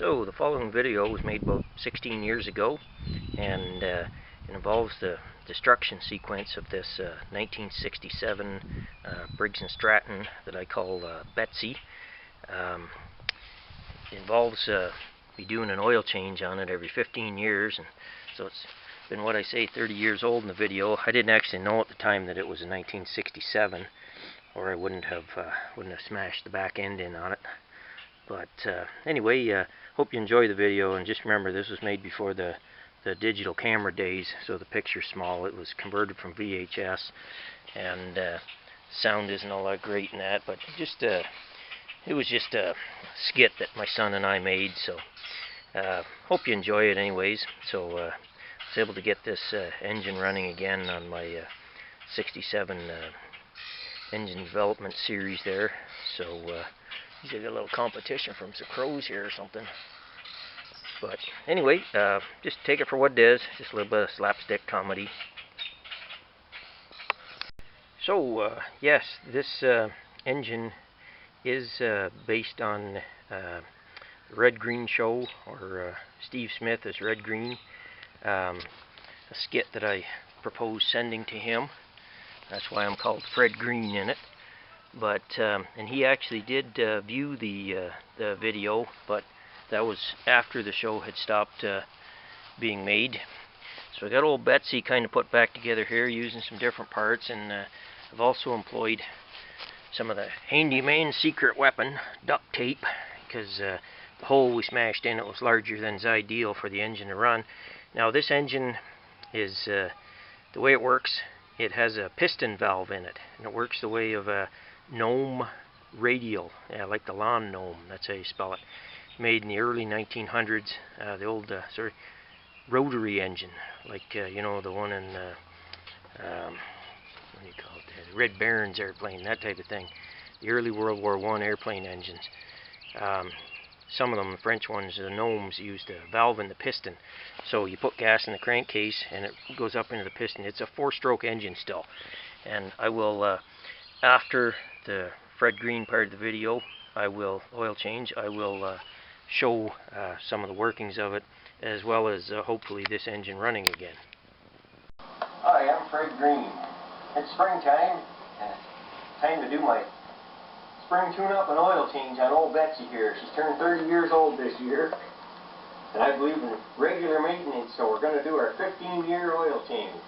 So the following video was made about 16 years ago, and it involves the destruction sequence of this 1967 Briggs & Stratton that I call Betsy. It involves me doing an oil change on it every 15 years, and so it's been, what I say, 30 years old in the video. I didn't actually know at the time that it was in 1967, or I wouldn't have smashed the back end in on it. But anyway, hope you enjoy the video, and just remember this was made before the digital camera days, so the picture's small. It was converted from VHS, and sound isn't all that great in that, but it was just a skit that my son and I made, so hope you enjoy it anyways. So I was able to get this engine running again on my 67 engine development series there, so you get a little competition from some crows here or something. But anyway, just take it for what it is, just a little bit of slapstick comedy. So yes, this engine is based on the Red Green show, or Steve Smith as Red Green, a skit that I proposed sending to him. That's why I'm called Fred Green in it. But and he actually did view the video, but that was after the show had stopped being made. So I got old Betsy kind of put back together here using some different parts, and I've also employed some of the handyman secret weapon, duct tape, because the hole we smashed in it was larger than is ideal for the engine to run. Now this engine is, the way it works, it has a piston valve in it, and it works the way of a Gnome radial, like the lawn gnome, that's how you spell it. Made in the early 1900s, the old rotary engine, like you know, the one in what do you call it, the Red Baron's airplane, that type of thing. The early World War I airplane engines. Some of them, the French ones, the Gnomes, used a valve in the piston. So you put gas in the crankcase and it goes up into the piston. It's a 4-stroke engine still. And I will, after the Fred Green part of the video, I will oil change. I will show some of the workings of it, as well as hopefully this engine running again. Hi, I'm Fred Green. It's springtime, and it's time to do my spring tune-up and oil change on old Betsy here. She's turned 30 years old this year, and I believe in regular maintenance, so we're going to do our 15-year oil change.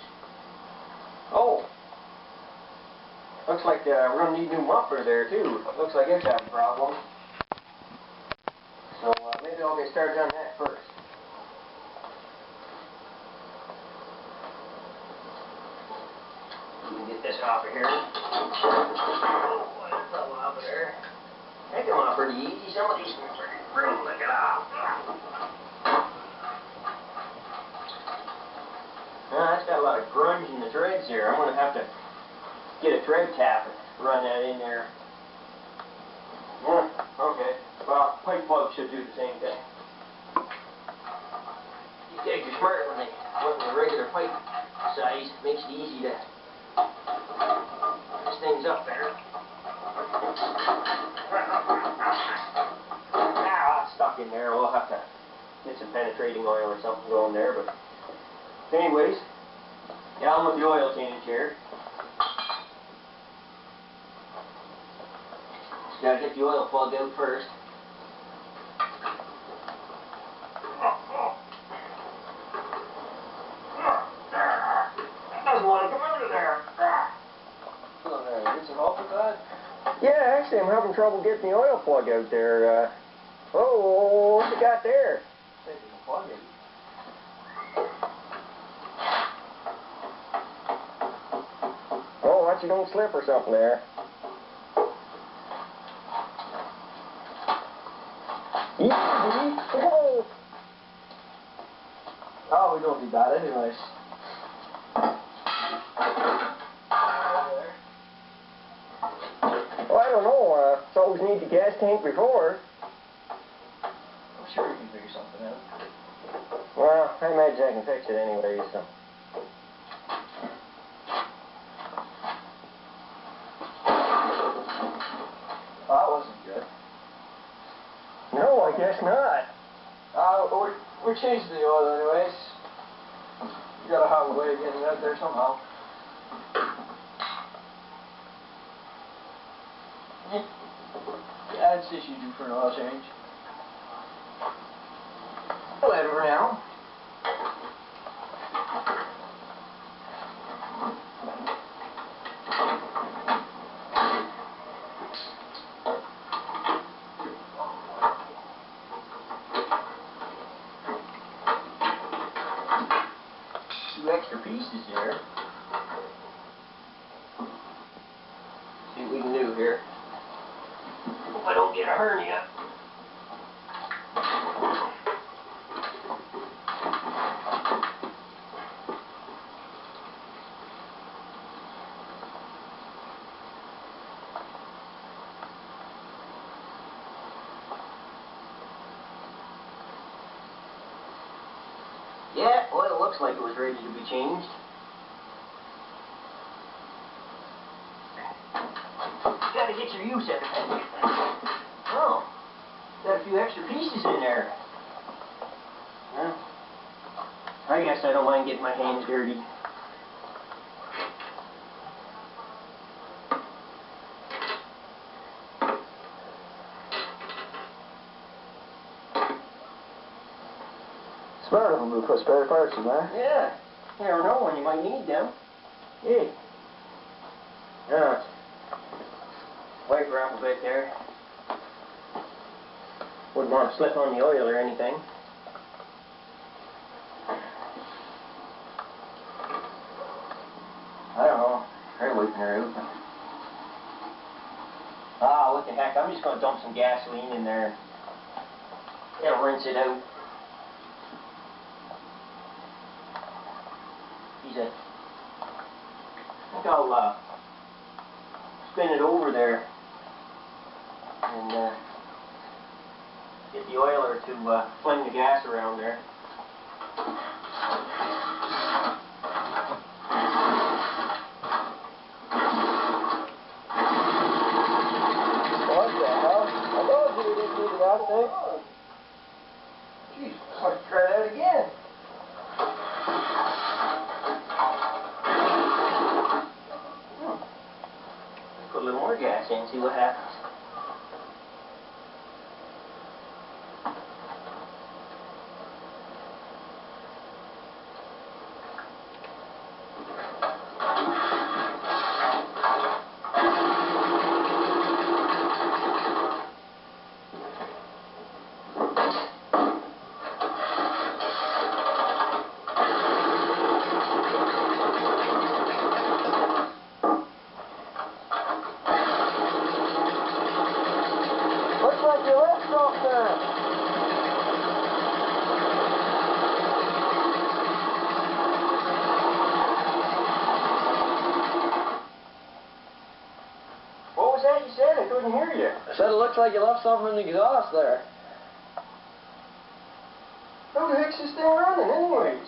Oh! Looks like we're going to need a new muffler there too. Looks like it's having a problem. So maybe I'll get started on that first. We can get this off of here. Oh, that fell off of there. That came off pretty easy. Some of these are pretty brutal to get off. That's got a lot of grunge in the threads here. I'm going to have to get a thread cap and run that in there. Yeah, okay. Well, pipe plug should do the same thing. These guys are smart when they want the regular pipe size. It makes it easy to fix things up there. Ah, it's stuck in there. We'll have to get some penetrating oil or something going there. But anyways, get on with the oil change here. Gotta get the oil plug out first. That doesn't want to come out of there. Oh, there. Get some help with that? Yeah, actually I'm having trouble getting the oil plug out there. Oh, what's it got there? Taking the plug out. Oh, watch you don't slip or something there. Oh, we don't do that anyways. Well, I don't know. It's always need the gas tank before. I'm sure you can figure something out. Well, I imagine I can fix it anyway, so. Well, that wasn't good. No, I guess not. We're changing the oil anyways. You gotta have a way of getting it out there somehow. Yeah, it's just you do for an oil change. Let over now. Two extra pieces there. See what we can do here. Hope I don't get a hernia. Yeah, oil looks like it was ready to be changed. Gotta get your use out of it. Oh, got a few extra pieces in there. Well, I guess I don't mind getting my hands dirty. Smart of them to put spare parts in there. Yeah. You never know when you might need them. Yeah. Wipe her up a bit there. Wouldn't want to slip on the oil or anything. I don't know. Try wiping her out. Ah, what the heck. I'm just going to dump some gasoline in there. It'll rinse it out. I think I'll spin it over there and get the oiler to fling the gas around there. What the hell? I told you we didn't need that thing. Jeez, let's try that again. Put a little more gas in and see what happens. What was that you said? I couldn't hear you. I said it looks like you left something in the exhaust there. How the heck's this thing running anyways?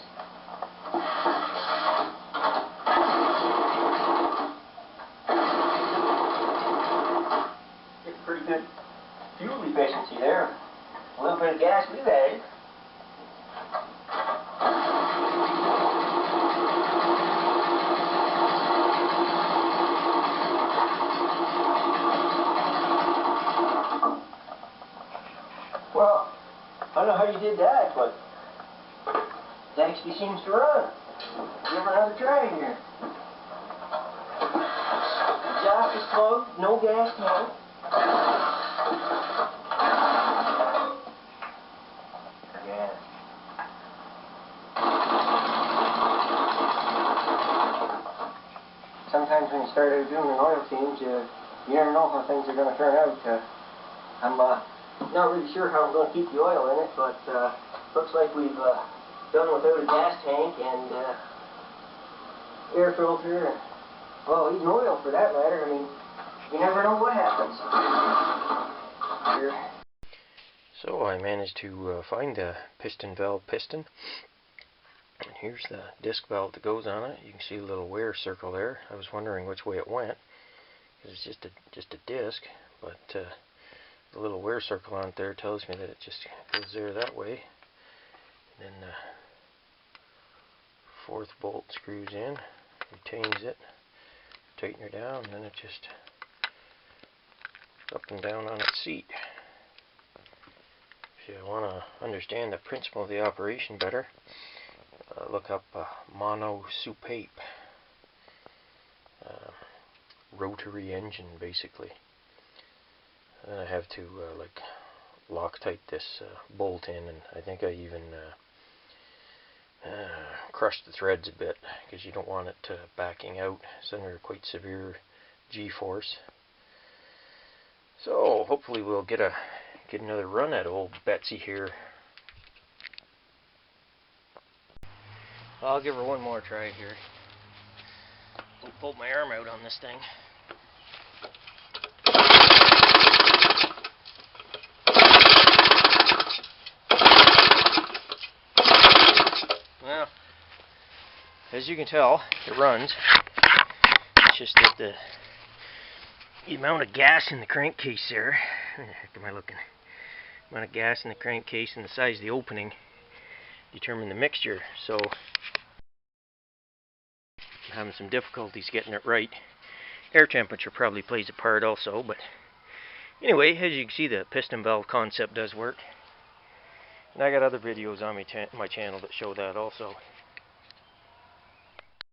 Get pretty good fuel efficiency there. A little bit of gas we've added. Well, I don't know how you did that, but it actually seems to run. Give her another try here. Exhaust is plugged, no gas tank. Again. Sometimes when you start out doing an oil change, you never know how things are going to turn out. I'm not really sure how I'm going to keep the oil in it, but looks like we've done without a gas tank and air filter and, well, even oil for that matter. I mean, you never know what happens. Here. So I managed to find the piston valve piston. And here's the disc valve that goes on it. You can see a little wear circle there. I was wondering which way it went, because it's just a disc, but the little wear circle on it there tells me that it just goes there that way. And then the fourth bolt screws in, retains it, tighten her down, and then it just up and down on its seat. If you want to understand the principle of the operation better, look up Monosoupape. Rotary engine, basically. And I have to like Loctite this bolt in, and I think I even crushed the threads a bit because you don't want it backing out. It's under quite severe G-force. So hopefully we'll get another run at old Betsy here. I'll give her one more try here. I'll pull my arm out on this thing. Well, as you can tell, it runs. It's just that the amount of gas in the crankcase there, where the heck am I looking? The amount of gas in the crankcase and the size of the opening determine the mixture. So I'm having some difficulties getting it right. Air temperature probably plays a part also, but anyway, as you can see, the piston valve concept does work. And I got other videos on my channel that show that also.